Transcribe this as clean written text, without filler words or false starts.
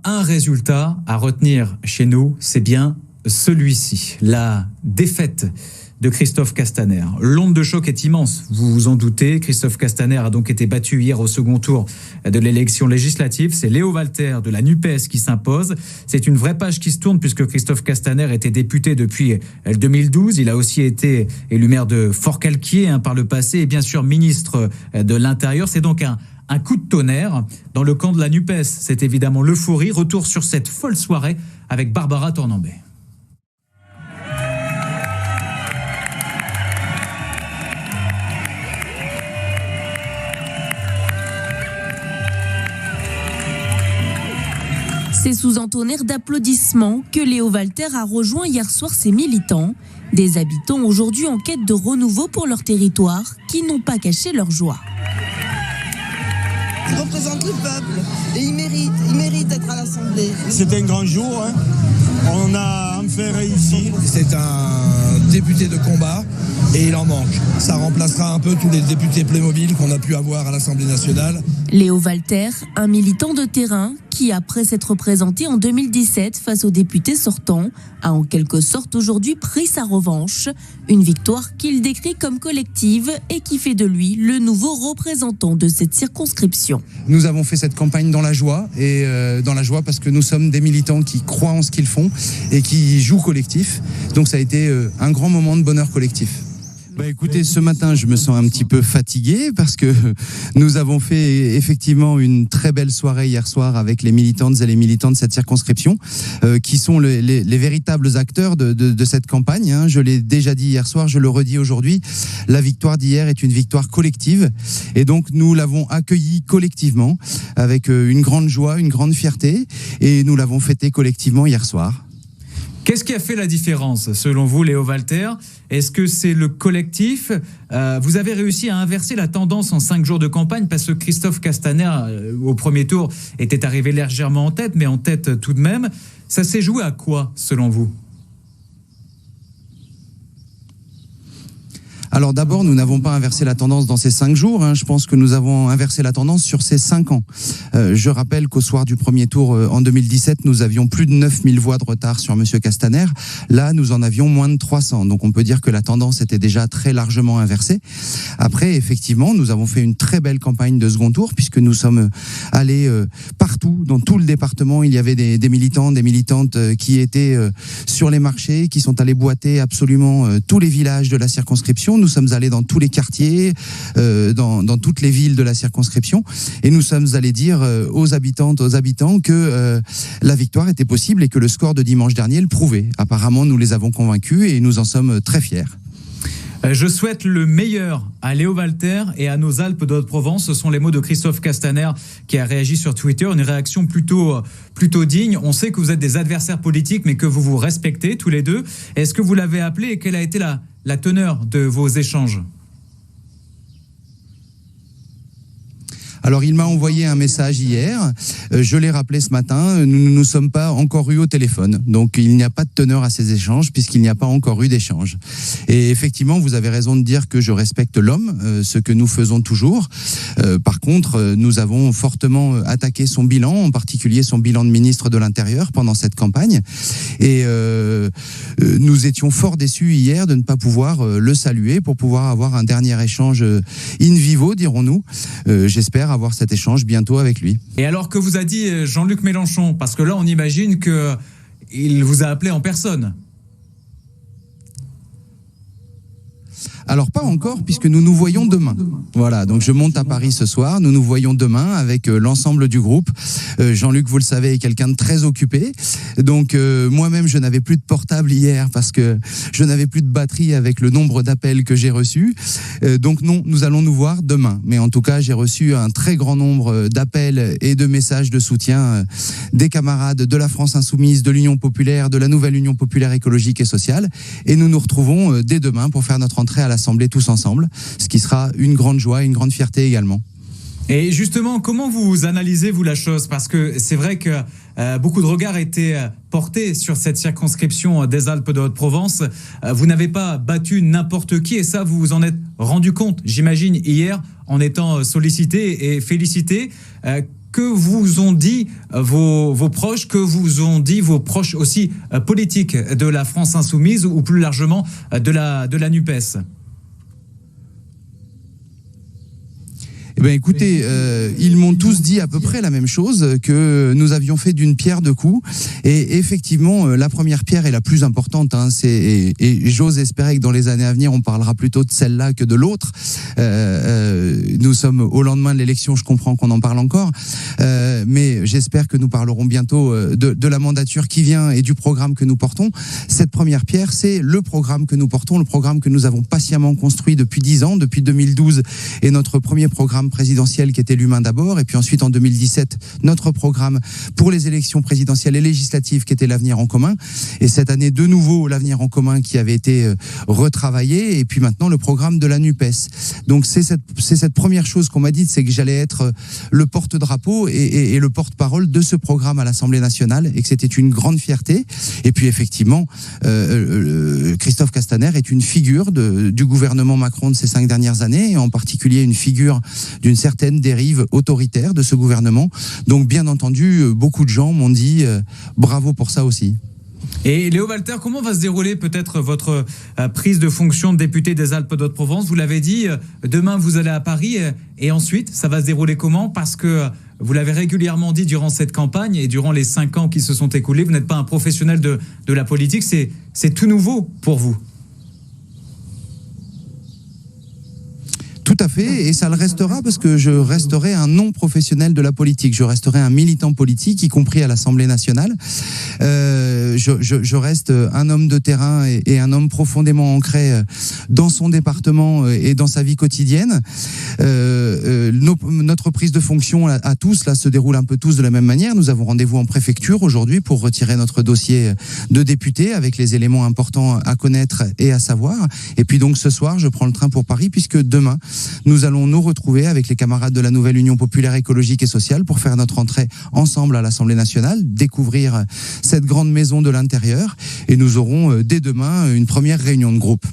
un résultat à retenir chez nous, c'est bien celui-ci, la défaite de Christophe Castaner. L'onde de choc est immense, vous vous en doutez. Christophe Castaner a donc été battu hier au second tour de l'élection législative. C'est Léo Walter de la NUPES qui s'impose. C'est une vraie page qui se tourne puisque Christophe Castaner était député depuis 2012. Il a aussi été élu maire de Forcalquier par le passé et bien sûr ministre de l'Intérieur. C'est donc un coup de tonnerre dans le camp de la NUPES. C'est évidemment l'euphorie. Retour sur cette folle soirée avec Barbara Tournambet. C'est sous un tonnerre d'applaudissements que Léo Walter a rejoint hier soir ses militants. Des habitants aujourd'hui en quête de renouveau pour leur territoire qui n'ont pas caché leur joie. Il représente le peuple et il mérite d'être à l'Assemblée. C'est un grand jour, hein. On a enfin réussi. C'est un député de combat et il en manque. Ça remplacera un peu tous les députés Playmobil qu'on a pu avoir à l'Assemblée nationale. Léo Walter, un militant de terrain qui, après s'être présenté en 2017 face aux députés sortants, a en quelque sorte aujourd'hui pris sa revanche. Une victoire qu'il décrit comme collective et qui fait de lui le nouveau représentant de cette circonscription. Nous avons fait cette campagne dans la joie, et dans la joie parce que nous sommes des militants qui croient en ce qu'ils font et qui jouent collectif. Donc ça a été un grand moment de bonheur collectif. Écoutez, ce matin, je me sens un petit peu fatigué parce que nous avons fait effectivement une très belle soirée hier soir avec les militantes et les militants de cette circonscription qui sont les véritables acteurs de cette campagne. Je l'ai déjà dit hier soir, je le redis aujourd'hui. La victoire d'hier est une victoire collective et donc nous l'avons accueillie collectivement avec une grande joie, une grande fierté et nous l'avons fêtée collectivement hier soir. Qu'est-ce qui a fait la différence, selon vous, Léo Walter? Est-ce que c'est le collectif? Vous avez réussi à inverser la tendance en 5 jours de campagne parce que Christophe Castaner, au premier tour, était arrivé légèrement en tête, mais en tête tout de même. Ça s'est joué à quoi, selon vous? Alors d'abord, nous n'avons pas inversé la tendance dans ces 5 jours. Je pense que nous avons inversé la tendance sur ces 5 ans. Je rappelle qu'au soir du premier tour en 2017, nous avions plus de 9000 voix de retard sur M. Castaner. Là, nous en avions moins de 300. Donc on peut dire que la tendance était déjà très largement inversée. Après, effectivement, nous avons fait une très belle campagne de second tour puisque nous sommes allés partout, dans tout le département. Il y avait des militants, des militantes qui étaient sur les marchés, qui sont allés boiter absolument tous les villages de la circonscription. Nous sommes allés dans tous les quartiers, dans toutes les villes de la circonscription et nous sommes allés dire aux habitantes, aux habitants que la victoire était possible et que le score de dimanche dernier le prouvait. Apparemment, nous les avons convaincus et nous en sommes très fiers. Je souhaite le meilleur à Léo Walter et à nos Alpes de Haute-Provence. Ce sont les mots de Christophe Castaner qui a réagi sur Twitter. Une réaction plutôt digne. On sait que vous êtes des adversaires politiques, mais que vous vous respectez tous les deux. Est-ce que vous l'avez appelé et quelle a été la teneur de vos échanges? Alors il m'a envoyé un message hier, je l'ai rappelé ce matin, nous ne nous sommes pas encore eu au téléphone. Donc il n'y a pas de teneur à ces échanges puisqu'il n'y a pas encore eu d'échange. Et effectivement, vous avez raison de dire que je respecte l'homme, ce que nous faisons toujours. Par contre, nous avons fortement attaqué son bilan, en particulier son bilan de ministre de l'Intérieur pendant cette campagne. Et nous étions fort déçus hier de ne pas pouvoir le saluer pour pouvoir avoir un dernier échange in vivo, dirons-nous. J'espère avoir cet échange bientôt avec lui. Et alors, que vous a dit Jean-Luc Mélenchon? Parce que là, on imagine qu'il vous a appelé en personne. Alors pas encore, puisque nous nous voyons demain. Voilà, donc je monte à Paris ce soir, nous nous voyons demain avec l'ensemble du groupe. Jean-Luc, vous le savez, est quelqu'un de très occupé. Donc moi-même, je n'avais plus de portable hier parce que je n'avais plus de batterie avec le nombre d'appels que j'ai reçus. Donc non, nous allons nous voir demain. Mais en tout cas, j'ai reçu un très grand nombre d'appels et de messages de soutien des camarades de la France Insoumise, de l'Union Populaire, de la nouvelle Union Populaire écologique et sociale. Et nous nous retrouvons dès demain pour faire notre entrée à l'Assemblée tous ensemble, ce qui sera une grande joie et une grande fierté également. Et justement, comment vous analysez-vous la chose? Parce que c'est vrai que beaucoup de regards étaient portés sur cette circonscription des Alpes de Haute-Provence. Vous n'avez pas battu n'importe qui et ça, vous vous en êtes rendu compte, j'imagine, hier, en étant sollicité et félicité. Que vous ont dit vos proches, que vous ont dit vos proches aussi politiques de la France insoumise ou plus largement de la NUPES? Eh bien, écoutez, ils m'ont tous dit à peu près la même chose, que nous avions fait d'une pierre deux coups. Et effectivement, la première pierre est la plus importante. Hein, et j'ose espérer que dans les années à venir, on parlera plutôt de celle-là que de l'autre. Nous sommes au lendemain de l'élection, je comprends qu'on en parle encore. Mais j'espère que nous parlerons bientôt de la mandature qui vient et du programme que nous portons. Cette première pierre, c'est le programme que nous portons, le programme que nous avons patiemment construit depuis 10 ans, depuis 2012, et notre premier programme présidentiel qui était l'humain d'abord, et puis ensuite en 2017 notre programme pour les élections présidentielles et législatives qui était l'avenir en commun, et cette année de nouveau l'avenir en commun qui avait été retravaillé, et puis maintenant le programme de la NUPES. Donc c'est cette première chose qu'on m'a dit, c'est que j'allais être le porte-drapeau et le porte-parole de ce programme à l'Assemblée nationale, et que c'était une grande fierté. Et puis effectivement Christophe Castaner est une figure du gouvernement Macron de ces 5 dernières années, et en particulier une figure d'une certaine dérive autoritaire de ce gouvernement. Donc bien entendu, beaucoup de gens m'ont dit bravo pour ça aussi. Et Léo Walter, comment va se dérouler peut-être votre prise de fonction de député des Alpes d'Haute-Provence? Vous l'avez dit, demain vous allez à Paris, et ensuite ça va se dérouler comment? Parce que vous l'avez régulièrement dit durant cette campagne et durant les 5 ans qui se sont écoulés, vous n'êtes pas un professionnel de la politique, c'est tout nouveau pour vous. Tout à fait, et ça le restera, parce que je resterai un non-professionnel de la politique. Je resterai un militant politique, y compris à l'Assemblée nationale. Je reste un homme de terrain et un homme profondément ancré dans son département et dans sa vie quotidienne. Notre prise de fonction à tous là se déroule un peu tous de la même manière. Nous avons rendez-vous en préfecture aujourd'hui pour retirer notre dossier de député avec les éléments importants à connaître et à savoir. Et puis donc ce soir, je prends le train pour Paris, puisque demain, nous allons nous retrouver avec les camarades de la nouvelle Union populaire écologique et sociale pour faire notre entrée ensemble à l'Assemblée nationale, découvrir cette grande maison de l'intérieur, et nous aurons dès demain une première réunion de groupe.